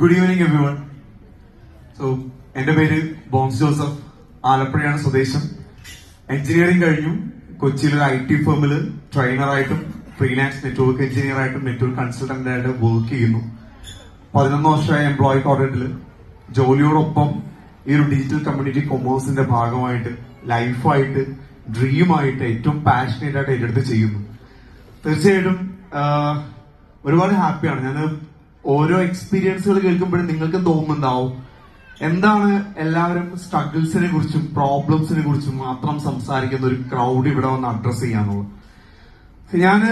Good evening everyone. So എന്റെ പേര് bones Joseph, ആലപ്പുഴയാണ് സ്വദേശം. എഞ്ചിനീയറിംഗ് കഴിഞ്ഞു. കൊച്ചിയിൽ ഒരു IT ഫേമിൽ ട്രെയിനറായിട്ടും ഫ്രീലാൻസ് നെറ്റ്വർക്ക് എഞ്ചിനീയർ ആയിട്ടും നെറ്റ്വർക്ക് കൺസൾട്ടന്റ് ആയിട്ട് വർക്ക് ചെയ്യുന്നു. 11 വർഷമായ എംപ്ലോയി കോർഡിനേറ്റിൽ ജോലിയോടൊപ്പം ഈ ഒരു ഡിജിറ്റൽ കമ്മ്യൂണിറ്റി കൊമേഴ്സിന്റെ ഭാഗമായിട്ട് ലൈഫായിട്ട് ഡ്രീമായിട്ട് ഏറ്റവും പാഷനേറ്റ് ആയിട്ട് ഏറ്റെടുത്ത് ചെയ്യുന്നു. തീർച്ചയായിട്ടും ഒരുപാട് ഹാപ്പിയാണ്. ഞാൻ ഓരോ എക്സ്പീരിയൻസുകൾ കേൾക്കുമ്പോഴും നിങ്ങൾക്ക് തോന്നുന്നുണ്ടാവും എന്താണ് എല്ലാവരും സ്ട്രഗിൾസിനെ കുറിച്ചും പ്രോബ്ലംസിനെ കുറിച്ചും മാത്രം സംസാരിക്കുന്ന ഒരു ക്രൗഡ് ഇവിടെ വന്ന് അഡ്രസ് ചെയ്യാന്നുള്ളത്. ഞാന്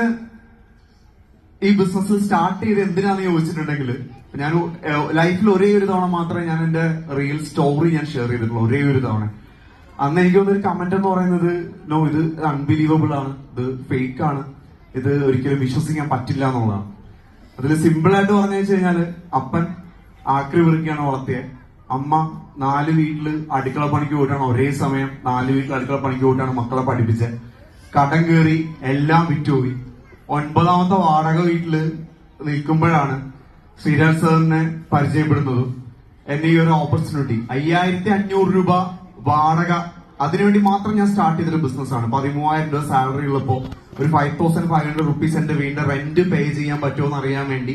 ഈ ബിസിനസ്സിൽ സ്റ്റാർട്ട് ചെയ്ത് എന്തിനാന്ന് ചോദിച്ചിട്ടുണ്ടെങ്കിൽ, ഞാൻ ലൈഫിൽ ഒരേ ഒരു തവണ മാത്രമേ ഞാൻ എന്റെ റിയൽ സ്റ്റോറി ഞാൻ ഷെയർ ചെയ്തിട്ടുള്ളൂ. ഒരേ ഒരു തവണ. അന്ന് എനിക്ക് തോന്നുന്നൊരു കമന്റ് എന്ന് പറയുന്നത്, നോ, ഇത് അൺബിലീവബിൾ ആണ്, ഇത് ഫേക്ക് ആണ്, ഇത് ഒരിക്കലും വിശ്വസിക്കാൻ പറ്റില്ല എന്നുള്ളതാണ്. അതിൽ സിമ്പിൾ ആയിട്ട് പറഞ്ഞു വെച്ച് കഴിഞ്ഞാല്, അപ്പൻ ആക്രി പെറുക്കിയാണ് വളർത്തിയത്. അമ്മ 4 വീട്ടില് അടുക്കള പണിക്ക് പോയിട്ടാണ്, ഒരേ സമയം 4 വീട്ടിൽ അടുക്കള പണിക്ക് പോയിട്ടാണ് മക്കളെ പഠിപ്പിച്ചത്. കടം കയറി എല്ലാം വിറ്റുപോയി. 9ാമത്തെ വാടക വീട്ടില് നിൽക്കുമ്പോഴാണ് ശ്രീരാജ് സാറിനെ പരിചയപ്പെടുന്നതും എന്നെ ഈ ഒരു ഓപ്പർച്യൂണിറ്റി 5500 രൂപ വാടക, അതിനുവേണ്ടി മാത്രം ഞാൻ സ്റ്റാർട്ട് ചെയ്തൊരു ബിസിനസ്സാണ്. 13,000 രൂപ സാലറി ഉള്ളപ്പോ ഒരു 5,500 റുപ്പീസ് എന്റെ വീടിന്റെ റെന്റ് പേ ചെയ്യാൻ പറ്റുമോ എന്ന് അറിയാൻ വേണ്ടി